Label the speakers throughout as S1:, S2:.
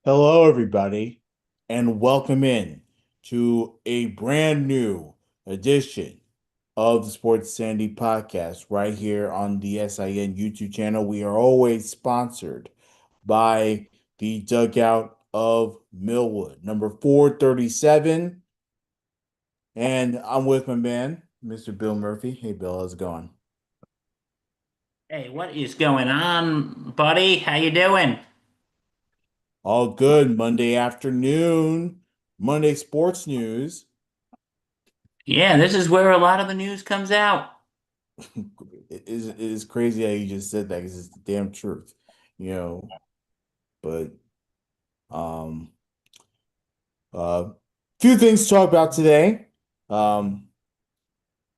S1: Hello, everybody, and welcome in to a brand new edition of the Sports Sandy podcast right here on the SIN YouTube channel. We are always sponsored by the Dugout of Millwood, number 437. And I'm with my man, Mr. Bill Murphy. Hey, Bill, how's it going?
S2: Hey, what is going on, buddy? How you doing?
S1: All good. Monday afternoon, Monday sports news.
S2: Yeah, this is where a lot of the news comes out.
S1: It is crazy how you just said that because it's the damn truth, you know. But um, few things to talk about today. Um,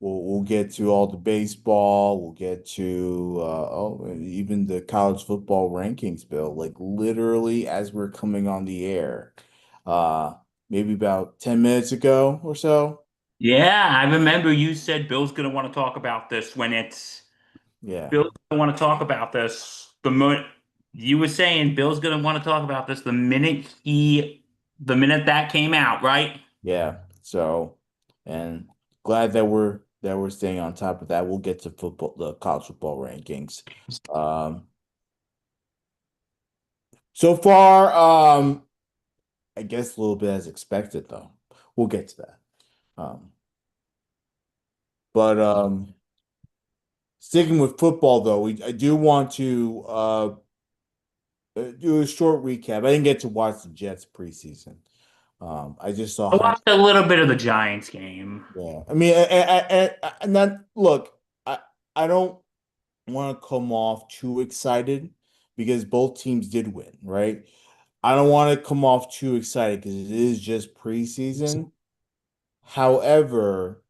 S1: we'll get to all the baseball. We'll get to even the college football rankings, Bill. Like literally as we're coming on the air, uh, maybe about 10 minutes ago or so.
S2: Yeah, I remember you said Bill's gonna want to talk about this when it's
S1: Yeah,
S2: Bill's gonna want to talk about this. The moment you were saying Bill's gonna want to talk about this the minute that came out, right?
S1: yeah. So, and glad that we're staying on top of that. We'll get to football, the college football rankings. Um, so far, I guess a little bit as expected, though. We'll get to that. Um, but sticking with football, though, I do want to do a short recap. I didn't get to watch the Jets preseason. I just saw
S2: I
S1: high.
S2: watched a little bit of the Giants game.
S1: Yeah, I mean, and that look, I don't want to come off too excited because both teams did win, right? I don't want to come off too excited because it is just preseason. However,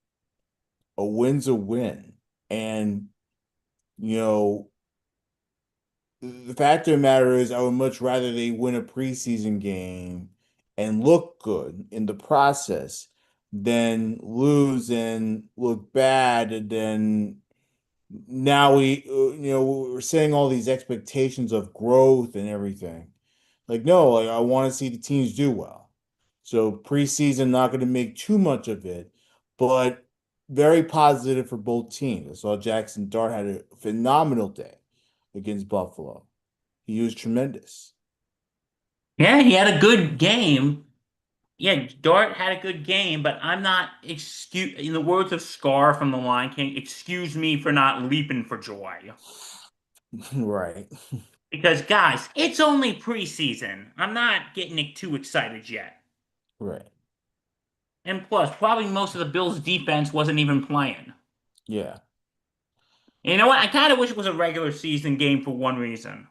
S1: a win's a win. And, you know, the fact of the matter is, I would much rather they win a preseason game and look good in the process than lose and look bad. And then now we're setting all these expectations of growth and everything. Like, no, like I want to see the teams do well. So preseason, not going to make too much of it, but very positive for both teams. I saw Jackson Dart had a phenomenal day against Buffalo. He was tremendous.
S2: Yeah, he had a good game. Yeah, Dart had a good game, but I'm not excuse in the words of Scar from The Lion King, excuse me for not leaping for joy.
S1: Right.
S2: Because guys, it's only preseason. I'm not getting too excited yet.
S1: Right.
S2: And plus, probably most of the Bills defense wasn't even playing.
S1: Yeah.
S2: You know what? I kind of wish it was a regular season game for one reason.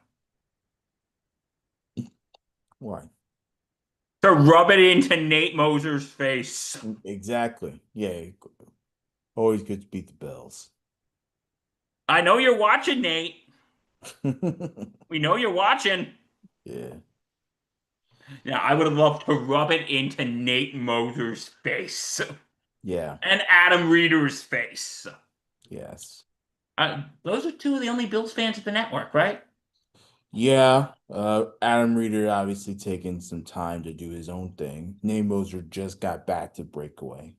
S1: Right.
S2: To rub it into Nate Moser's face.
S1: Exactly. Yeah. Always good to beat the Bills.
S2: I know you're watching, Nate. We know you're watching.
S1: Yeah.
S2: Yeah, I would have loved to rub it into Nate Moser's face
S1: Yeah.
S2: and Adam Reeder's face.
S1: Yes.
S2: Those are two of the only Bills fans at the network, right?
S1: Yeah, Adam Reeder obviously taking some time to do his own thing. Nate Moser just got back to breakaway.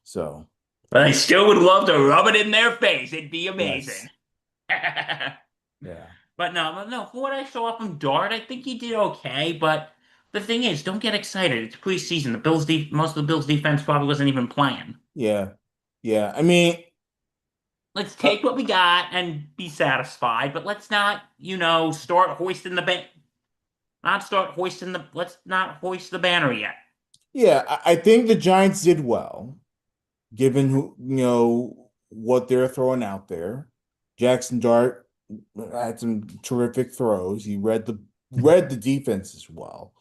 S1: So,
S2: But I still would love to rub it in their face. It'd be amazing.
S1: yes. Yeah.
S2: But no, for what I saw from Dart, I think he did okay. But the thing is, don't get excited. It's preseason. Most of the Bills defense probably wasn't even playing.
S1: Yeah. Yeah. I mean,
S2: Let's
S1: uh,
S2: take what we got and be satisfied. But let's not, start hoisting the ban. Not start hoisting the. Let's not hoist the banner yet.
S1: yeah, I think the Giants did well, given what they're throwing out there. Jackson Dart had some terrific throws. He read the defense as well.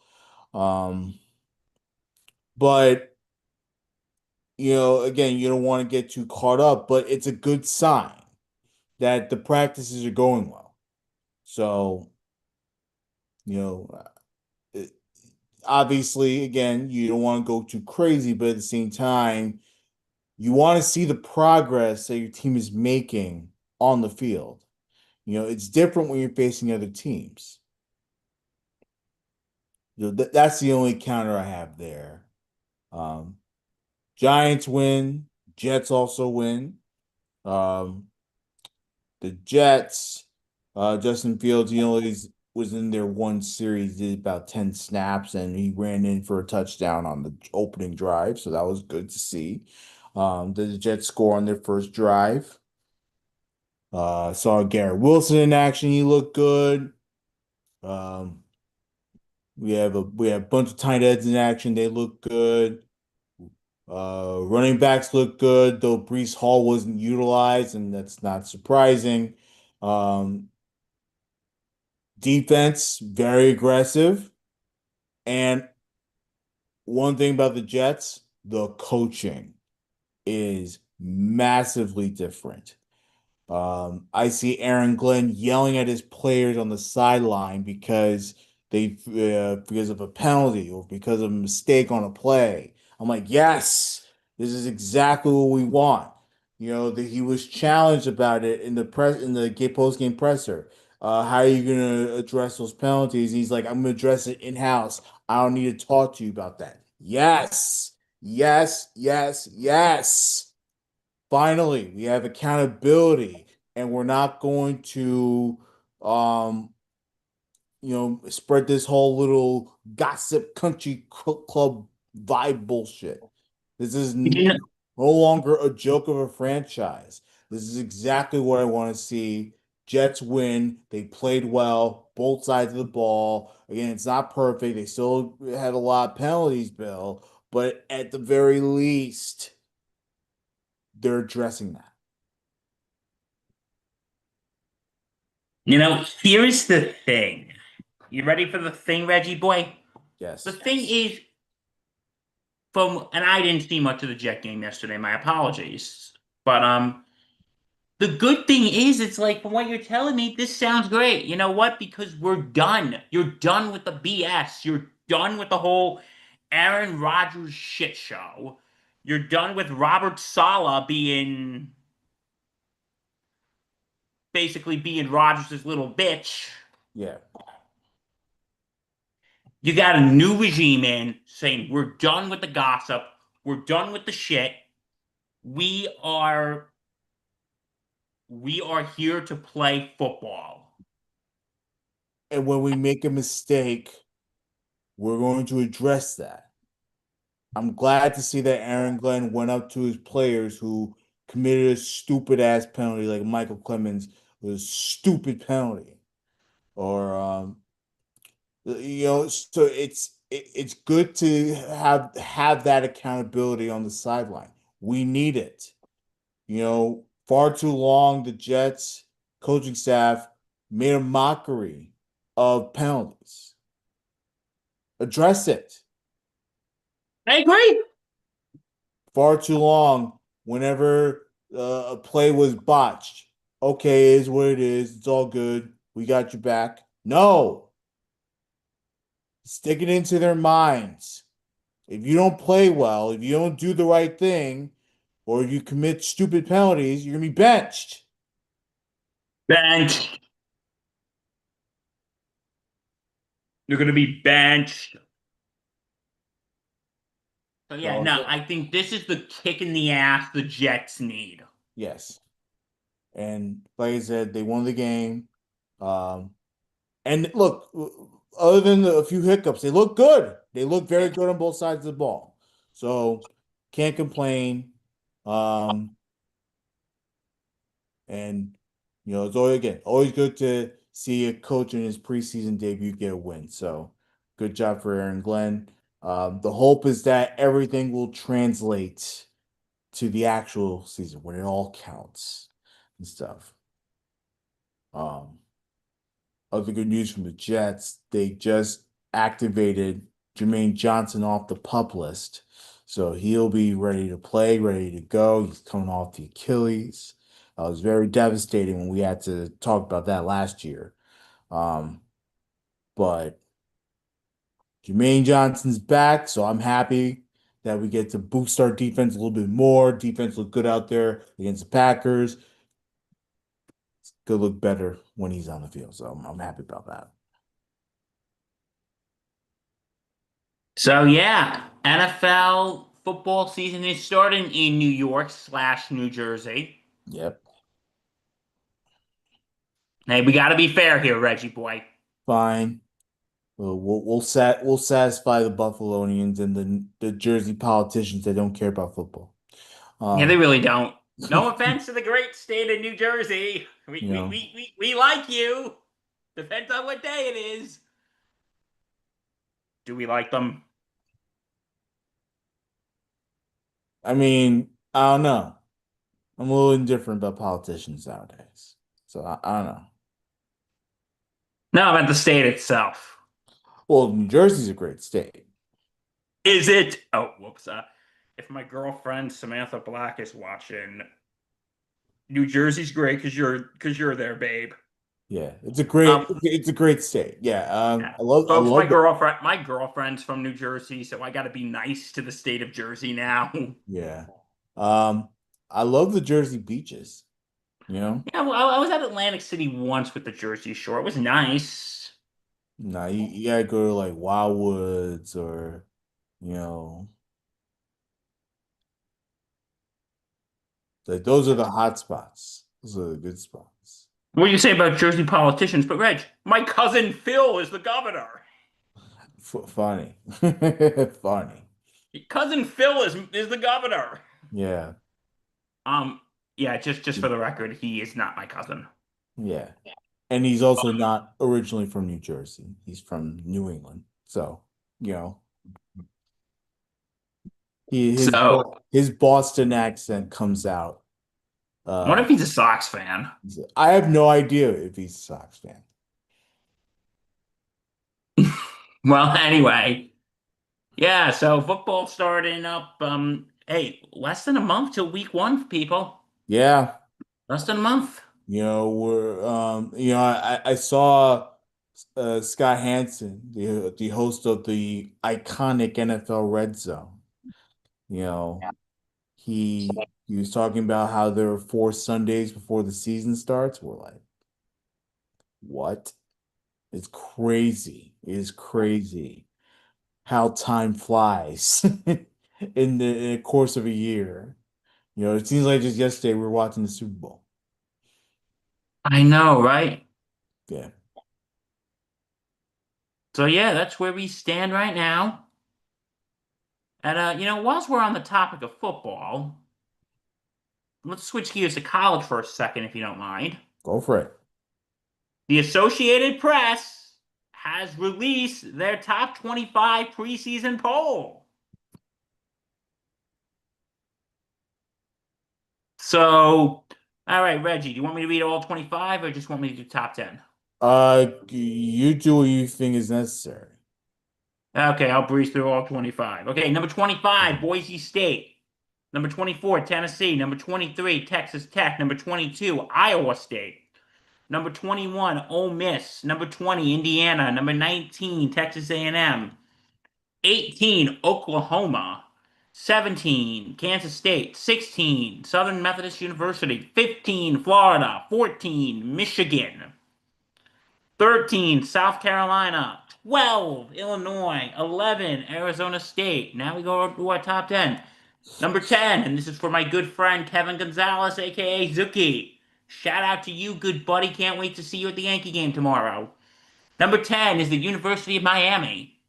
S1: Um, but again, you don't want to get too caught up, but it's a good sign that the practices are going well. So, you know, it- obviously, again, you don't want to go too crazy, but at the same time, you want to see the progress that your team is making on the field. It's different when you're facing other teams. That's the only counter I have there. Um, Giants win, Jets also win. Um, the Jets, Justin Fields, was in their one series, did about 10 snaps, and he ran in for a touchdown on the opening drive, so that was good to see. The Jets score on their first drive. Saw Garrett Wilson in action, he looked good. Um, we have a bunch of tight ends in action, they look good. Running backs look good, though Brees Hall wasn't utilized, and that's not surprising. Um, Defense, very aggressive. And one thing about the Jets, the coaching is massively different. I see Aaron Glenn yelling at his players on the sideline because of a penalty or because of a mistake on a play. I'm like, yes, this is exactly what we want. That he was challenged about it in the post game presser. How are you gonna address those penalties? He's like, I'm gonna address it in-house. I don't need to talk to you about that. Yes, yes, yes, yes. Finally, we have accountability, and we're not going to, um, spread this whole little gossip country club vibe bullshit. This is
S2: You know,
S1: no longer a joke of a franchise. This is exactly what I want to see. Jets win. They played well, both sides of the ball. Again, it's not perfect. They still had a lot of penalties, Bill, but at the very least, they're addressing that.
S2: here's the thing. You ready for the thing, Reggie boy? The
S1: Yes.
S2: thing is, and I didn't see much of the Jet game yesterday. My apologies. But the good thing is, it's like from what you're telling me, this sounds great. You know what? Because we're done. You're done with the BS. You're done with the whole Aaron Rodgers shit show. You're done with Robert Saleh basically being Rodgers' little bitch.
S1: Yeah.
S2: You got a new regime in saying we're done with the gossip. We're done with the shit. We are we are here to play football.
S1: And when we make a mistake, we're going to address that. I'm glad to see that Aaron Glenn went up to his players who committed a stupid ass penalty, like Michael Clemens was a stupid penalty. Or so it's good to have that accountability on the sideline. We need it. Far too long the Jets coaching staff made a mockery of penalties. Address it.
S2: I agree.
S1: Far too long whenever a play was botched. Okay, it is what it is. It's all good. We got your back. No, stick it into their minds. If you don't play well, if you don't do the right thing, or you commit stupid penalties, you're gonna be benched.
S2: Bench. You're going to be benched. So yeah,
S1: So
S2: no, I think this is the kick in the ass the Jets need.
S1: yes, and like I said, they won the game. Um, And look, other than a few hiccups, they look good. They look very
S2: Yeah.
S1: good on both sides of the ball. So can't complain. Um, and it's always good to see a coach in his preseason debut get a win. So good job for Aaron Glenn. The hope is that everything will translate to the actual season when it all counts and stuff. Um, Other good news from the Jets, they just activated Jermaine Johnson off the pup list. So he'll be ready to play, ready to go. He's coming off the Achilles. It was very devastating when we had to talk about that last year. Um, but Jermaine Johnson's back, so I'm happy that we get to boost our defense a little bit more. Defense looked good out there against the Packers. It's gonna look better when he's on the field. So I'm happy about that.
S2: So yeah, NFL football season is starting in New York slash New Jersey.
S1: Yep,
S2: Hey, we got to be fair here, Reggie boy.
S1: fine. We'll satisfy the Buffalonians and the Jersey politicians that don't care about football.
S2: Yeah, they
S1: Um,
S2: really don't. No offense to the great state of New Jersey. We
S1: you
S2: we
S1: know,
S2: we we, we like you. Depends on what day it is. Do we like them?
S1: I mean, I don't know. I'm a little indifferent about politicians nowadays. So I don't know.
S2: No, about the state itself.
S1: Well, New Jersey's a great state.
S2: Is it? Oh, whoops. If my girlfriend Samantha Black is watching, New Jersey's great because you're there, babe.
S1: Yeah, it's
S2: Um,
S1: a great state. Yeah,
S2: yeah.
S1: I
S2: Folks, my
S1: love the
S2: girlfriend, my girlfriend's from New Jersey, so I got to be nice to the state of Jersey now.
S1: yeah. Um, I love the Jersey beaches. You know,
S2: Yeah, well, I was at Atlantic City once with the Jersey Shore. It was nice.
S1: nah, you gotta go to like Wildwoods or you know, like those are the hot spots. Those are the good spots.
S2: What do you say about Jersey politicians? But Reg, my cousin Phil is the governor.
S1: Funny, funny.
S2: Cousin Phil is the governor.
S1: Yeah,
S2: Um, yeah, just for the record, he is not my cousin.
S1: yeah. And he's also not originally from New Jersey. He's from New England. So, you know, he
S2: So,
S1: his Boston accent comes out.
S2: what
S1: Uh,
S2: if he's a Sox fan?
S1: I have no idea if he's a Sox fan.
S2: Well, anyway, yeah. So football starting up. Hey, less than a month till week one, people.
S1: Yeah,
S2: Less than a month.
S1: I saw Scott Hansen, the host of the iconic NFL Red Zone. You know, he was talking about how there are 4 Sundays before the season starts. We're like, what? It's crazy. It is crazy how time flies in the course of a year. You know, it seems like just yesterday we were watching the Super Bowl.
S2: I know, right?
S1: Yeah.
S2: So yeah, that's where we stand right now. And whilst we're on the topic of football, let's switch gears to college for a second, if you don't mind.
S1: Go for it.
S2: The Associated Press has released their top 25 preseason poll. So, all right, Reggie, do you want me to read all 25 or just want me to do top 10?
S1: You do what you think is necessary.
S2: Okay, I'll breeze through all 25. Okay, number 25, Boise State. Number 24, Tennessee. Number 23, Texas Tech. Number 22, Iowa State. Number 21, Ole Miss. Number 20, Indiana. Number 19, Texas A&M. 18, Oklahoma. 17, Kansas State. 16, Southern Methodist University. 15, Florida. 14, Michigan. 13, South Carolina. 12, Illinois. 11, Arizona State. Now we go to our top 10. Number 10, and this is for my good friend Kevin Gonzalez, aka Zuki. Shout out to you, good buddy. Can't wait to see you at the Yankee game tomorrow. Number 10 is the University of Miami.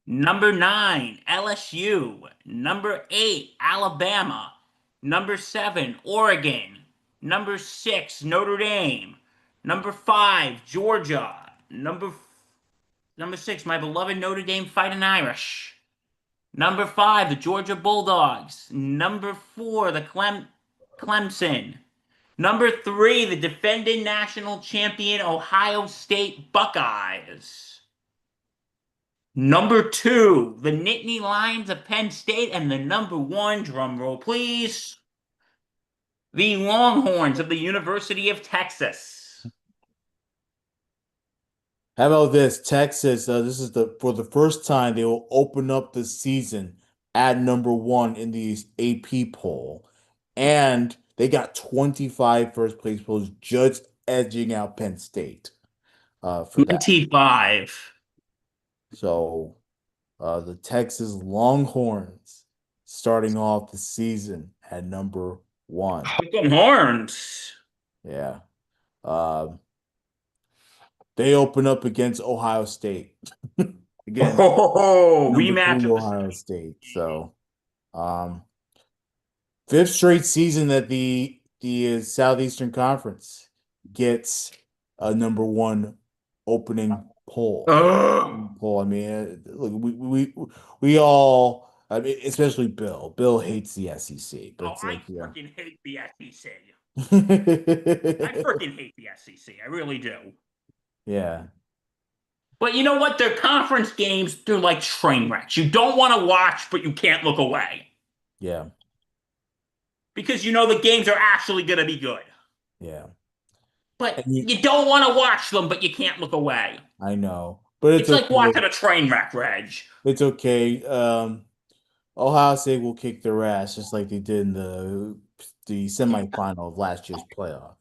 S2: Number 9, LSU. Number 8, Alabama. Number 7, Oregon. Number 6, Notre Dame. Number 5, Georgia. Number 6, my beloved Notre Dame Fighting Irish. Number 5, the Georgia Bulldogs. Number 4, the Clemson. Number 3, the defending national champion Ohio State Buckeyes. Number 2, the Nittany Lions of Penn State. And the number 1, drum roll please, the Longhorns of the University of Texas.
S1: How about this? Texas, this is the for the first time they will open up the season at number 1 in the AP poll. And they got 25 first place polls just edging out Penn State for that.
S2: 25.
S1: So the Texas Longhorns starting off the season at number one.
S2: Hook 'em horns.
S1: Yeah. Um, they open up against Ohio State. Again,
S2: Oh,
S1: number
S2: rematch
S1: three
S2: of the
S1: Ohio State. So um, fifth straight season that the Southeastern Conference gets a number one opening poll.
S2: Ugh.
S1: Poll. I mean, look, we all. I mean, especially Bill. Bill hates the SEC, but
S2: Oh,
S1: it's
S2: I
S1: like, yeah.
S2: freaking hate the SEC. I freaking hate the SEC. I really do.
S1: Yeah,
S2: But you know what? Their conference games, they're like train wrecks. You don't want to watch, but you can't look away.
S1: yeah,
S2: Because you know the games are actually going to be good.
S1: yeah.
S2: But
S1: And
S2: you don't want to watch them, but you can't look away.
S1: I know, but it's
S2: It's like
S1: okay.
S2: watching a train wreck, Reg.
S1: It's okay. Ohio State will kick their ass just like they did in the semifinal of last year's playoff.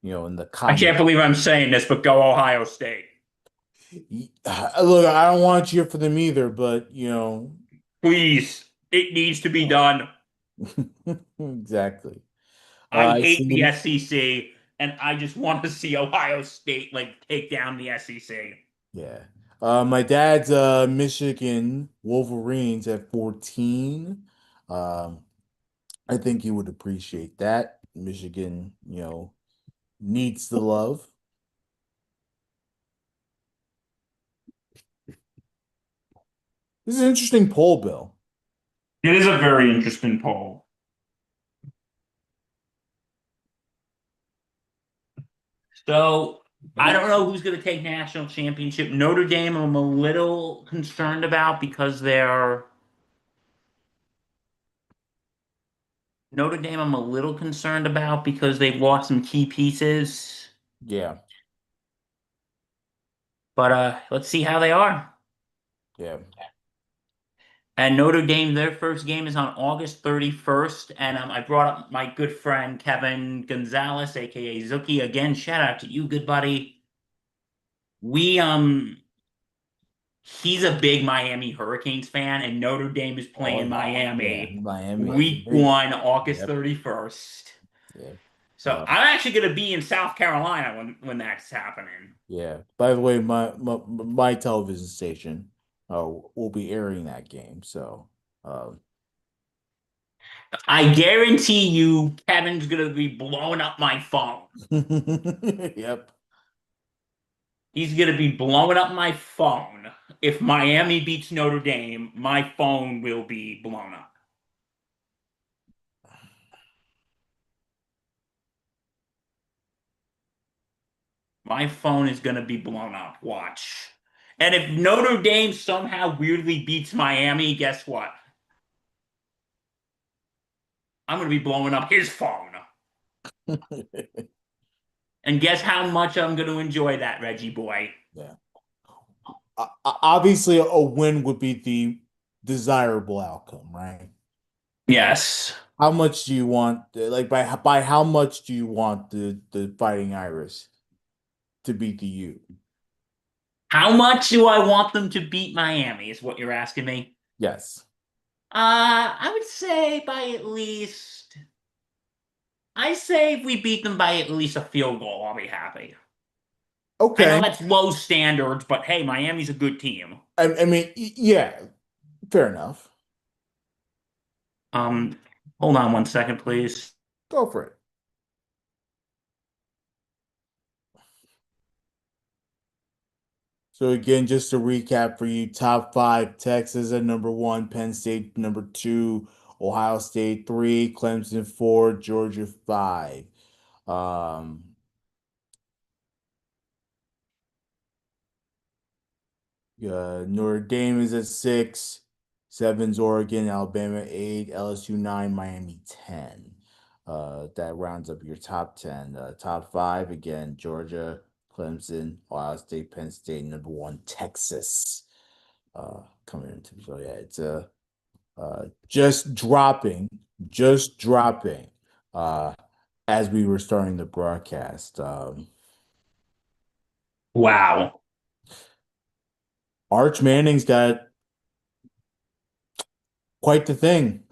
S1: In the
S2: I
S1: Cotton.
S2: can't believe I'm saying this, but go Ohio State.
S1: Look, I don't want to cheer for them either, but
S2: Please. It needs to be done.
S1: exactly.
S2: I
S1: I
S2: hate the
S1: see.
S2: SEC, and I just want to see Ohio State like take down the SEC.
S1: Yeah. My dad's Michigan Wolverines at 14. Um, I think he would appreciate that. Michigan, needs the love. This is an interesting poll, Bill.
S2: It is a very interesting poll. So I don't know who's going to take national championship. Notre Dame, I'm a little concerned about because they're Notre Dame. I'm a little concerned about because they've lost some key pieces.
S1: Yeah,
S2: But let's see how they are.
S1: yeah.
S2: And Notre Dame, their first game is on August 31st. And I brought up my good friend Kevin Gonzalez, aka Zuki. Again, shout out to you, good buddy. We He's a big Miami Hurricanes fan, and Notre Dame is
S1: Oh
S2: playing
S1: yeah, yeah.
S2: Miami
S1: Miami.
S2: week
S1: They,
S2: one, August
S1: yep,
S2: 31st.
S1: yeah.
S2: So I'm actually going to be in South Carolina when that's happening.
S1: Yeah. By the way, my television station will be airing that game. So, uh,
S2: I guarantee you, Kevin's going to be blowing up my phone.
S1: yep.
S2: He's going to be blowing up my phone. If Miami beats Notre Dame, my phone will be blown up. My phone is going to be blown up. Watch. And if Notre Dame somehow weirdly beats Miami, guess what? I'm going to be blowing up his phone. And guess how much I'm going to enjoy that, Reggie boy?
S1: Yeah. Obviously, a win would be the desirable outcome, right?
S2: Yes.
S1: How much do you want, like by how much do you want the Fighting Irish to beat the U?
S2: How much do I want them to beat Miami, is what you're asking me?
S1: Yes.
S2: I would say by at least, I say if we beat them by at least a field goal, I'll be happy. I know
S1: Okay.
S2: that's low standards, but hey, Miami's a good team.
S1: I mean, yeah, fair enough.
S2: Um, Hold on one second, please.
S1: Go for it. So again, just to recap for you, top five, Texas at number one, Penn State number two, Ohio State three, Clemson four, Georgia five. Um, Notre Dame is at six, seven's Oregon, Alabama eight, LSU nine, Miami 10. That rounds up your top 10. Top five, again, Georgia, Clemson, Ohio State, Penn State, number one, Texas. Coming into so yeah, it's just dropping, just dropping. Uh, as we were starting the broadcast.
S2: Wow.
S1: Arch Manning's got quite the thing,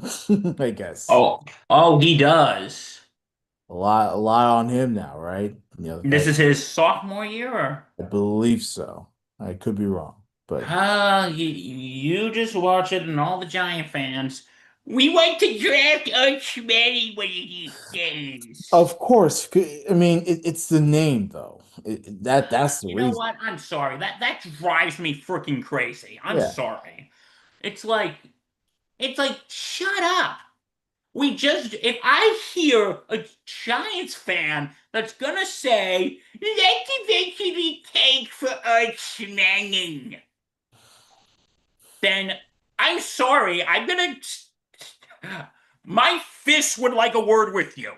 S1: I guess.
S2: Oh, he does.
S1: A lot on him now, right? The
S2: This
S1: fact
S2: is his sophomore year, or?
S1: I believe so. I could be wrong, but
S2: You just watch it, and all the Giant fans. We want to draft Arch Manning one of these days.
S1: of course, I mean it's the name though. That's the
S2: You know
S1: reason.
S2: what? I'm sorry. That drives me freaking crazy. I'm
S1: Yeah.
S2: sorry. It's like shut up. We just if I hear a Giants fan that's gonna say, let's eventually take for Arch Manning, then I'm sorry. I'm gonna my fist would like a word with you.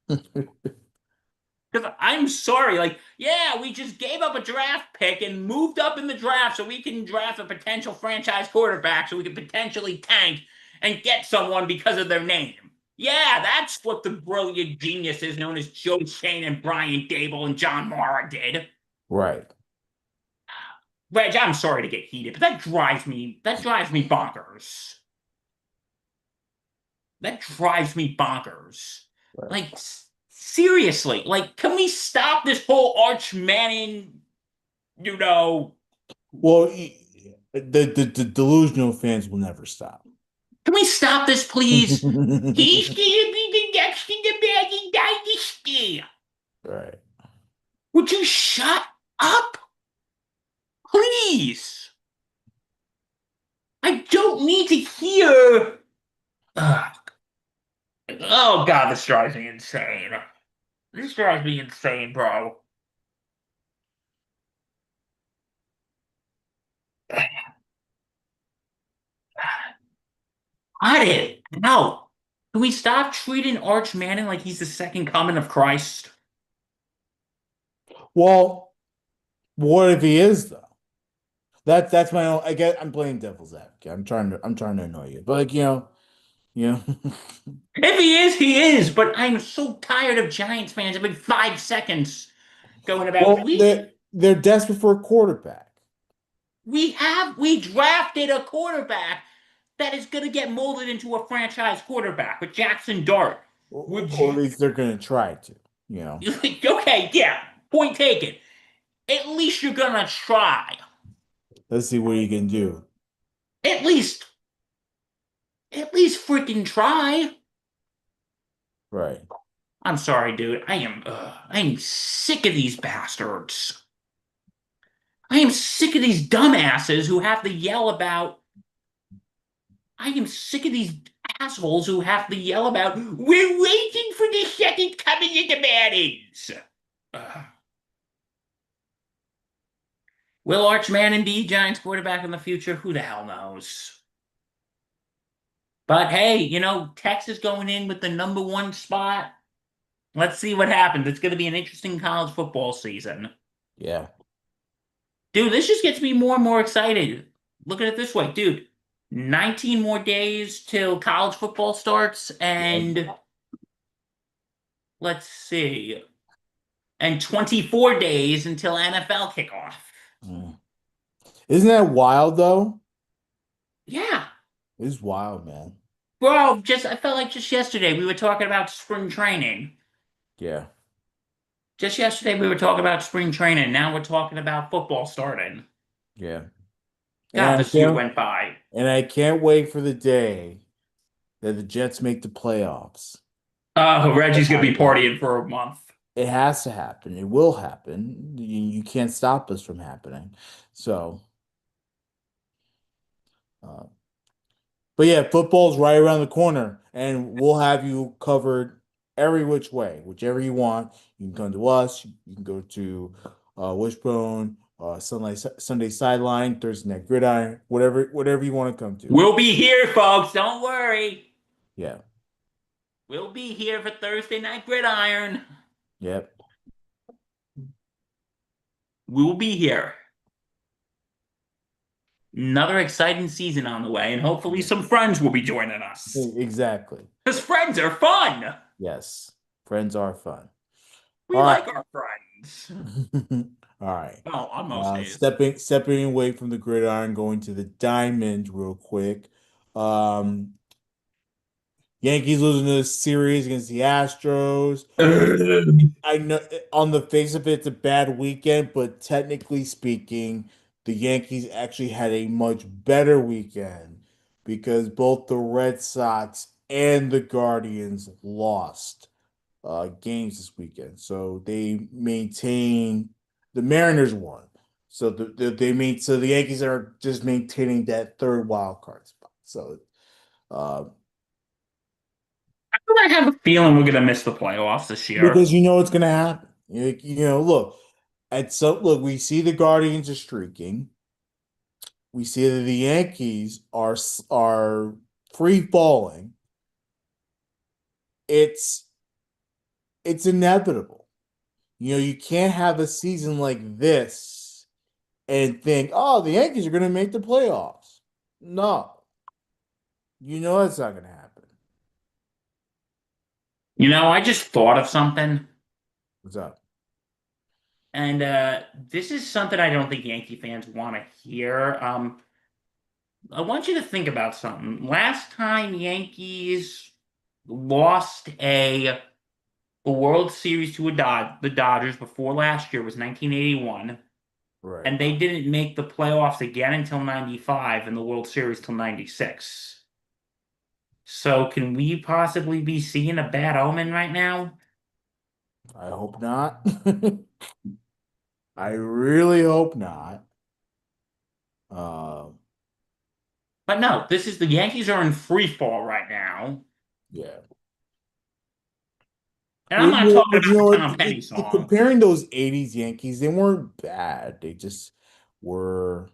S2: Because I'm sorry, like, yeah, we just gave up a draft pick and moved up in the draft so we can draft a potential franchise quarterback so we can potentially tank and get someone because of their name. Yeah, that's what the brilliant geniuses known as Joe Shane and Brian Dable and John Mara did.
S1: Right.
S2: Reg, I'm sorry to get heated, but that drives me bonkers. That drives me bonkers.
S1: Right.
S2: Like, seriously, like, can we stop this whole Arch Manning, you know,
S1: Well, the delusional fans will never stop.
S2: can we stop this, please? He's gonna be the next in the Manning dynasty.
S1: Right.
S2: Would you shut up, please? I don't need to hear. Ugh. Oh God, this drives me insane. This drives me insane, bro. Got it. No. Can we stop treating Arch Manning like he's the second coming of Christ?
S1: Well, what if he is though? That's my own. I get. I'm playing devil's advocate. I'm trying to annoy you, but like you know.
S2: If he is, he is. But I'm so tired of Giants fans every 5 seconds going about
S1: Well,
S2: we
S1: they're desperate for a quarterback,
S2: we drafted a quarterback that is gonna get molded into a franchise quarterback with Jackson Dart. Would
S1: or
S2: you
S1: at least they're gonna try to. You know.
S2: okay, yeah, point taken. At least you're gonna try.
S1: Let's see what you can do.
S2: At least at least freaking try.
S1: Right.
S2: I'm sorry, dude. I'm sick of these bastards. I am sick of these dumbasses who have to yell about. I am sick of these assholes who have to yell about. We're waiting for the second coming of the Mannings. Ugh. Will Arch Manning be Giants quarterback in the future? Who the hell knows? But hey, Texas going in with the number one spot. Let's see what happens. It's going to be an interesting college football season.
S1: Yeah.
S2: Dude, this just gets me more and more excited. Look at it this way, dude. 19 more days till college football starts,
S1: Yep.
S2: and let's see, and 24 days until NFL kickoff.
S1: Mm. Isn't that wild though?
S2: Yeah.
S1: It's wild, man.
S2: Bro, I felt like just yesterday we were talking about spring training.
S1: Yeah.
S2: Just yesterday we were talking about spring training. Now we're talking about football starting.
S1: Yeah.
S2: God,
S1: And I
S2: this year
S1: can't
S2: went by.
S1: and I can't wait for the day that the Jets make the playoffs.
S2: Reggie's gonna be
S1: It
S2: partying for a month.
S1: has to happen. It will happen. You can't stop us from happening. So, uh, but yeah, football's right around the corner, and we'll have you covered every which way, whichever you want. You can come to us. You can go to Wishbone, Sunday Sideline, Thursday Night Gridiron, whatever you want to come to.
S2: We'll be here, folks. Don't worry.
S1: Yeah.
S2: We'll be here for Thursday Night Gridiron.
S1: Yep.
S2: We will be here. Another exciting season on the way, and hopefully
S1: Yeah.
S2: some friends will be joining us.
S1: Exactly.
S2: Because friends are fun.
S1: Yes. Friends are fun.
S2: We
S1: All right.
S2: like our friends. games.
S1: All right.
S2: Well, on most days.
S1: Stepping away from the gridiron, going to the diamond real quick. Um, Yankees losing the series against the Astros. I know on the face of it, it's a bad weekend, but technically speaking, the Yankees actually had a much better weekend because both the Red Sox and the Guardians lost games this weekend. So they maintain the Mariners won. So so the Yankees are just maintaining that third wild card spot. So uh,
S2: I have a feeling we're gonna miss the playoffs this year.
S1: because you know it's gonna happen. Look, look, we see the Guardians are streaking. We see that the Yankees are free falling. It's it's inevitable. You can't have a season like this and think, oh, the Yankees are going to make the playoffs. No, you know that's not going to happen.
S2: I just thought of something,
S1: What's up?
S2: and this is something I don't think Yankee fans want to hear. I want you to think about something. Last time Yankees lost a World Series to the Dodgers before last year was 1981,
S1: Right.
S2: and they didn't make the playoffs again until 95 and the World Series till 96. So can we possibly be seeing a bad omen right now?
S1: I hope not. I really hope not. Um,
S2: But no, this is the Yankees are in free fall right now.
S1: yeah.
S2: And I'm not talking
S1: You
S2: about
S1: know
S2: the
S1: what?
S2: Tom Petty song.
S1: Comparing those '80s Yankees, they weren't bad. They just were.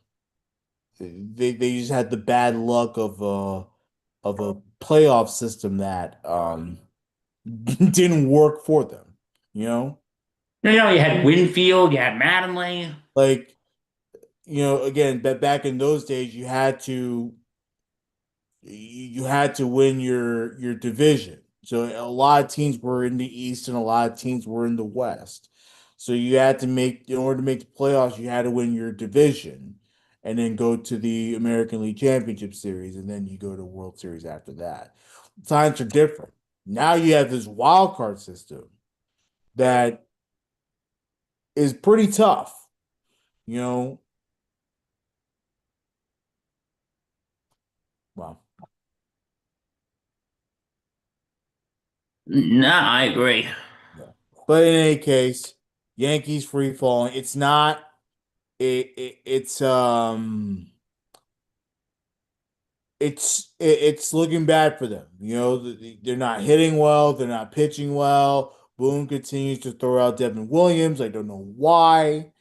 S1: They just had the bad luck of a playoff system that didn't work for them. You know,
S2: You had Winfield, you had Mattingly.
S1: like again, back in those days, you had to win your division. So a lot of teams were in the East and a lot of teams were in the West. So you had to make in order to make the playoffs, you had to win your division and then go to the American League Championship Series and then you go to World Series after that. Times are different. Now you have this wild card system that is pretty tough. You know, well,
S2: Nah, I agree.
S1: yeah. But in any case, Yankees free falling. It's not it's looking bad for them. They're not hitting well, they're not pitching well. Boone continues to throw out Devin Williams. I don't know why.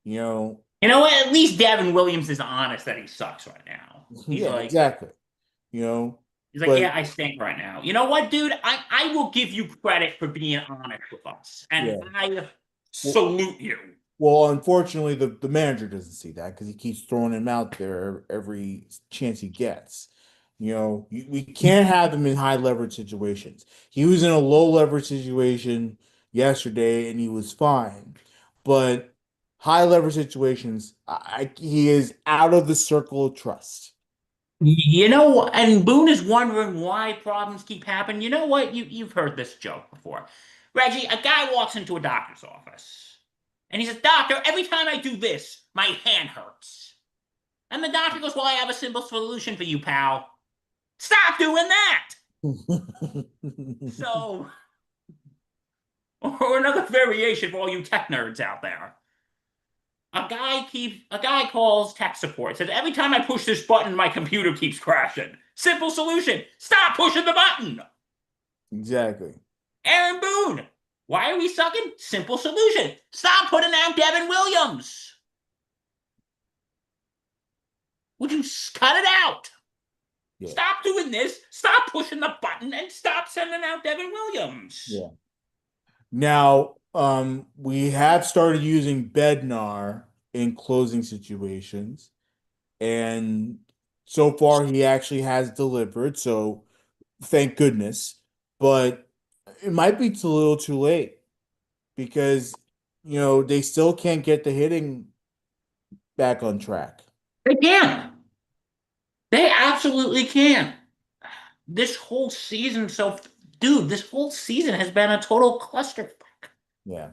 S1: You know,
S2: You know what? At least Devin Williams is honest that he sucks right now. He's
S1: yeah,
S2: like,
S1: exactly. You know,
S2: he's like,
S1: but
S2: yeah, I stink right now. You know what, dude? I will give you credit for being honest with us, and
S1: yeah.
S2: I
S1: Well,
S2: salute you.
S1: well, unfortunately, the manager doesn't see that because he keeps throwing him out there every chance he gets. We can't have him in high leverage situations. He was in a low leverage situation yesterday and he was fine, but high leverage situations, he is out of the circle of trust.
S2: And Boone is wondering why problems keep happening. You know what? You've heard this joke before. Reggie, a guy walks into a doctor's office and he says, Doctor, every time I do this, my hand hurts. And the doctor goes, Well, I have a simple solution for you, pal. Stop doing that. So, or another variation for all you tech nerds out there. A guy calls tech support. Says every time I push this button, my computer keeps crashing. Simple solution: stop pushing the button.
S1: Exactly.
S2: Aaron Boone. Why are we sucking? Simple solution: stop putting out Devin Williams. Would you cut it out?
S1: Yeah.
S2: Stop doing this. Stop pushing the button and stop sending out Devin Williams.
S1: Yeah. Now, we have started using Bednar in closing situations. And so far he actually has delivered, so thank goodness. But it might be too little too late because they still can't get the hitting back on track.
S2: They can't. They absolutely can't. This whole season, dude, this whole season has been a total cluster.
S1: Yeah.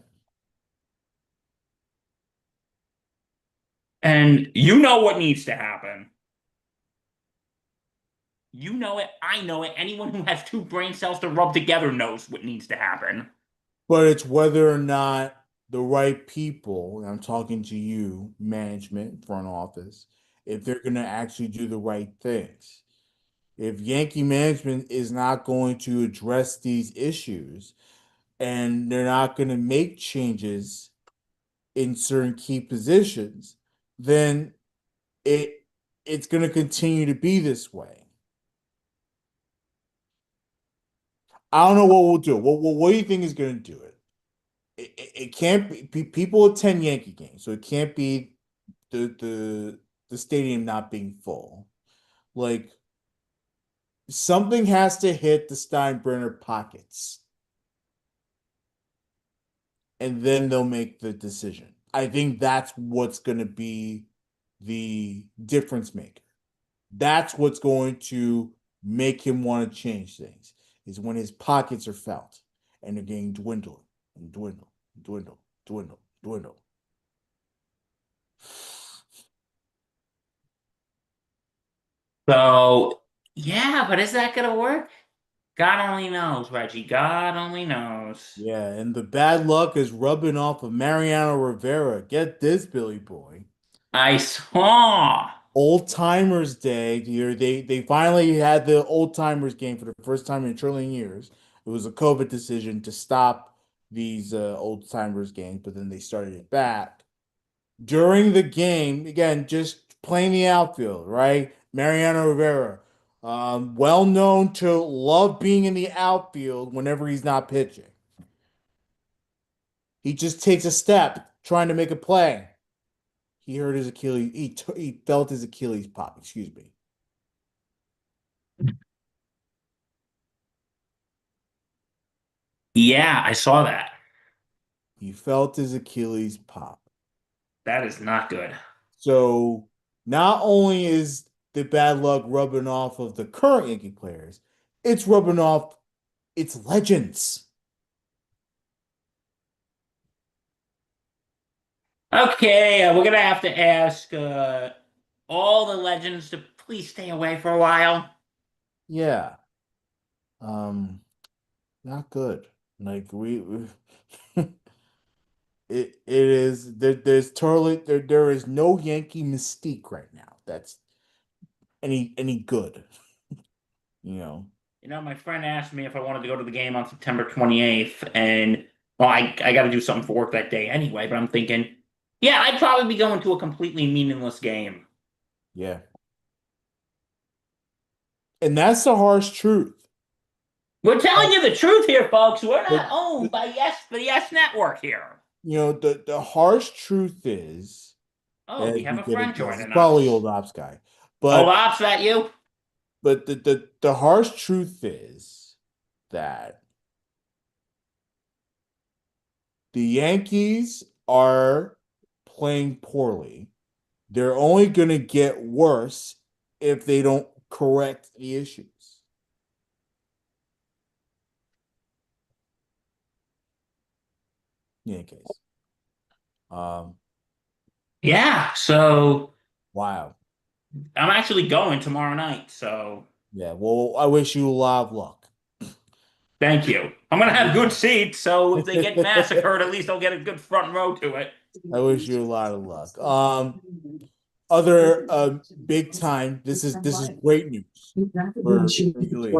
S2: And you know what needs to happen. You know it. I know it. Anyone who has two brain cells to rub together knows what needs to happen.
S1: But it's whether or not the right people, and I'm talking to you, management, front office, if they're going to actually do the right things. If Yankee management is not going to address these issues and they're not going to make changes in certain key positions, then it it's going to continue to be this way. I don't know what we'll do. What do you think is going to do it? It can't be people attend Yankee games, so it can't be the stadium not being full. Like something has to hit the Steinbrenner pockets, and then they'll make the decision. I think that's what's going to be the difference maker. That's what's going to make him want to change things, is when his pockets are felt and they're getting dwindled and dwindled, dwindled, dwindled, dwindled.
S2: So, yeah, but is that gonna work? God only knows, Reggie. God only knows.
S1: Yeah, and the bad luck is rubbing off of Mariano Rivera. Get this, Billy Boy.
S2: I saw.
S1: Old Timers Day here. They finally had the Old Timers game for the first time in a trillion years. It was a COVID decision to stop these Old Timers games, but then they started it back. During the game, again, just playing the outfield, right? Mariano Rivera, well known to love being in the outfield whenever he's not pitching. He just takes a step trying to make a play. He hurt his Achilles. He felt his Achilles pop. Excuse me.
S2: Yeah, I saw that.
S1: He felt his Achilles pop.
S2: That is not good.
S1: So not only is the bad luck rubbing off of the current Yankee players, it's rubbing off its legends.
S2: Okay, we're gonna have to ask all the legends to please stay away for a while.
S1: Yeah. Um, Not good. Like it is there's totally there is no Yankee mystique right now. That's any good, you know.
S2: My friend asked me if I wanted to go to the game on September 28th, and well, I got to do something for work that day anyway, but I'm thinking, yeah, I'd probably be going to a completely meaningless game.
S1: Yeah. And that's the harsh truth.
S2: We're telling
S1: But
S2: you the truth here, folks. We're not
S1: but
S2: owned by the Yes Network here.
S1: the harsh truth is,
S2: Oh, we
S1: as
S2: have
S1: we
S2: a
S1: get
S2: friend
S1: into this, it's
S2: joining
S1: probably
S2: us.
S1: old ops guy.
S2: Old
S1: But
S2: Ops, that you?
S1: the harsh truth is that the Yankees are playing poorly. They're only going to get worse if they don't correct the issues. In any case, um,
S2: Yeah, so
S1: wow.
S2: I'm actually going tomorrow night, so
S1: Yeah. Well, I wish you a lot of luck.
S2: thank you. I'm gonna have good seats, so if they get massacred, at least I'll get a good front row to it.
S1: I wish you a lot of luck. Other big time. This is great news for Major League.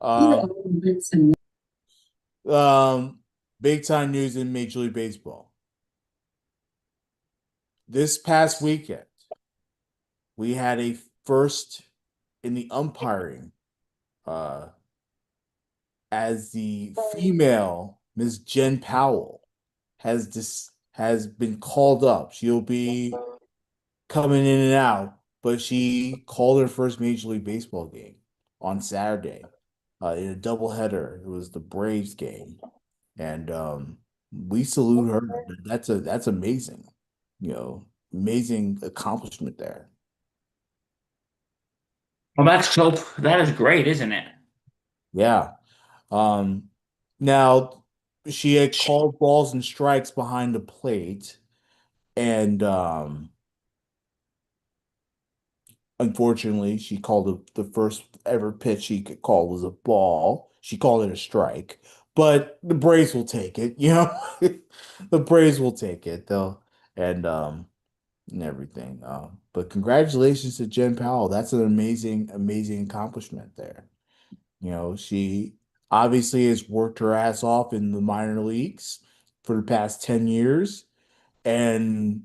S1: Um, um, Big time news in Major League Baseball. This past weekend, we had a first in the umpiring, uh, as the female Miss Jen Powell has been called up. She'll be coming in and out, but she called her first Major League Baseball game on Saturday, in a doubleheader. It was the Braves game, and We salute her. That's amazing. You know, amazing accomplishment there.
S2: Well, that is great, isn't it?
S1: Yeah. Um, Now she had called balls and strikes behind the plate, and unfortunately, she called the first ever pitch she could call was a ball. She called it a strike, but the Braves will take it, you know. The Braves will take it though, and and everything. But congratulations to Jen Powell. That's an amazing accomplishment there. You know, she obviously has worked her ass off in the minor leagues for the past 10 years and,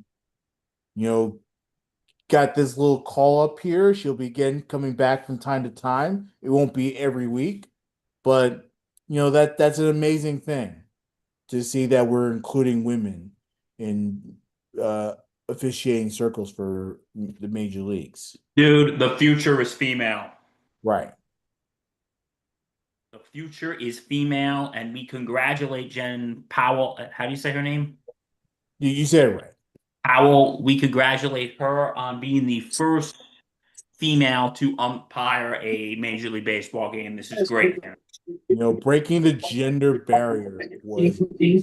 S1: you know, got this little call up here. She'll be getting coming back from time to time. It won't be every week, but you know that's an amazing thing to see that we're including women in uh officiating circles for the major leagues.
S2: Dude, the future is female.
S1: Right.
S2: The future is female, and we congratulate Jen Powell. How do you say her name?
S1: You said it right.
S2: Powell. We congratulate her on being the first female to umpire a Major League Baseball game. This is great.
S1: You know, breaking the gender barrier was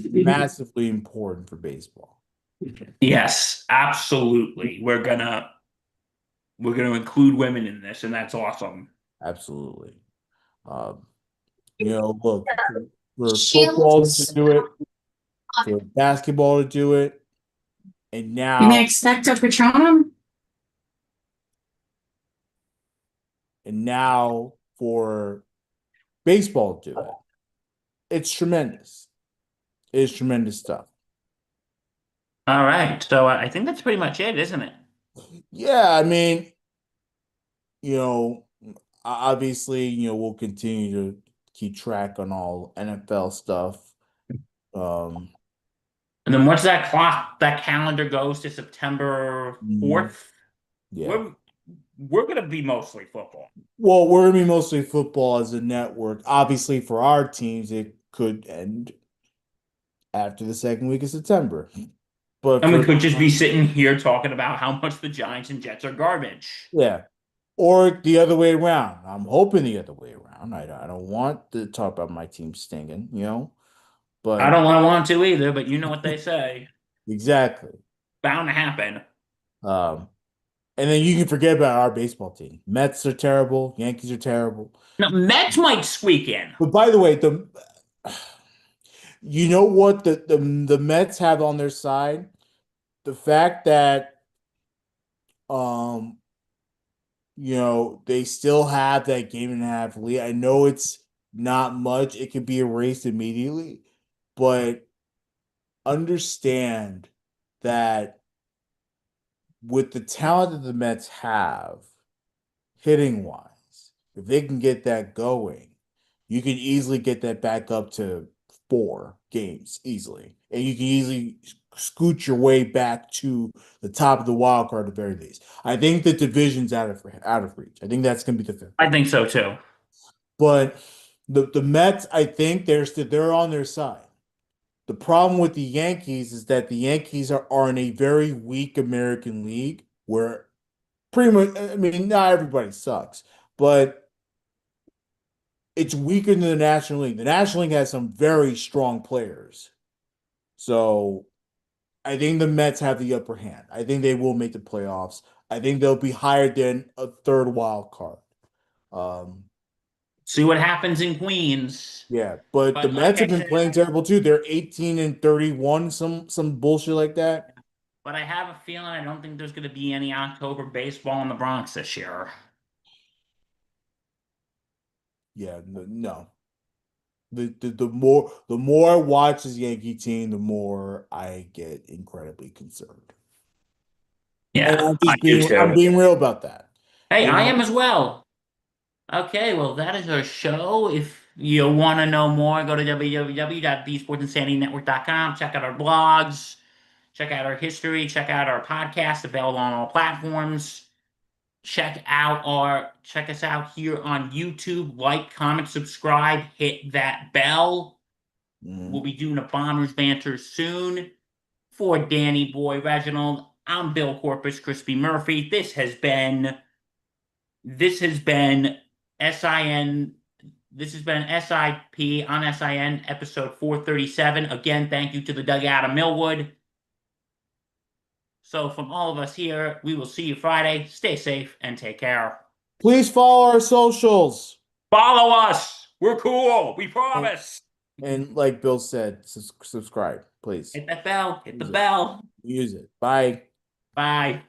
S1: massively important for baseball.
S2: Yes, absolutely. We're gonna include women in this, and that's awesome.
S1: Absolutely. Um, you know, look, for football to do it, for basketball to do it, and
S3: You
S1: now
S3: may expect a Patronum.
S1: and now for baseball to do it. It's tremendous. It's tremendous stuff.
S2: All right, so I think that's pretty much it, isn't it?
S1: Yeah, I mean, you know, obviously, you know, we'll continue to keep track on all NFL stuff. Um,
S2: And then once that calendar goes to September
S1: mm,
S2: 4th,
S1: yeah.
S2: we're we're gonna be mostly football.
S1: Well, we're gonna be mostly football as a network. Obviously, for our teams, it could end after the second week of September. But
S2: And we
S1: for
S2: could just be sitting here talking about how much the Giants and Jets are garbage.
S1: yeah, or the other way around. I'm hoping the other way around. I don't want to talk about my team stinging, you know.
S2: I
S1: But
S2: don't want to either, but you know what they say.
S1: exactly.
S2: Bound to happen.
S1: Um, and then you can forget about our baseball team. Mets are terrible. Yankees are terrible.
S2: Now, Mets might squeak in.
S1: But by the way, the you know what the Mets have on their side? The fact that um you know they still have that game and a half lead. I know it's not much. It could be erased immediately, but understand that with the talent that the Mets have, hitting wise, if they can get that going, you can easily get that back up to 4 games easily. And you can easily scoot your way back to the top of the wild card at the very least. I think the division's out of reach. I think that's gonna be the fifth
S2: I
S1: one.
S2: think so too.
S1: But the Mets, I think they're on their side. The problem with the Yankees is that the Yankees are in a very weak American League where pretty much, I mean, not everybody sucks, but it's weaker than the National League. The National League has some very strong players. So I think the Mets have the upper hand. I think they will make the playoffs. I think they'll be higher than a third wild card. Um,
S2: See what happens in Queens.
S1: yeah, but the
S2: But like
S1: Mets have
S2: I
S1: been
S2: said,
S1: playing terrible too. They're 18 and 31, some bullshit like that.
S2: but I have a feeling I don't think there's going to be any October baseball in the Bronx this year.
S1: Yeah, no. The more I watch this Yankee team, the more I get incredibly concerned. And
S2: Yeah,
S1: I'm
S2: I
S1: just
S2: do
S1: I'm
S2: too.
S1: being real about that.
S2: Hey,
S1: You
S2: I
S1: know,
S2: am as well. Okay, well, that is our show. If you want to know more, go to www.thesportsinsanitynetwork.com. Check out our blogs, check out our history, check out our podcast available on all platforms. Check us out here on YouTube. Like, comment, subscribe, hit that bell.
S1: Mhm.
S2: We'll be doing a Bombers banter soon. For Danny Boy Reginald, I'm Bill Corpus Crispy Murphy. This has been SIN. This has been SIP on SIN episode 437. Again, thank you to the dugout of Millwood. So from all of us here, we will see you Friday. Stay safe and take care.
S1: Please follow our socials.
S2: Follow us. We're cool. We
S1: And,
S2: promise.
S1: and like Bill said, subscribe, please.
S2: Hit that bell. Hit the
S1: Use it.
S2: bell.
S1: Use it. Bye.
S2: Bye.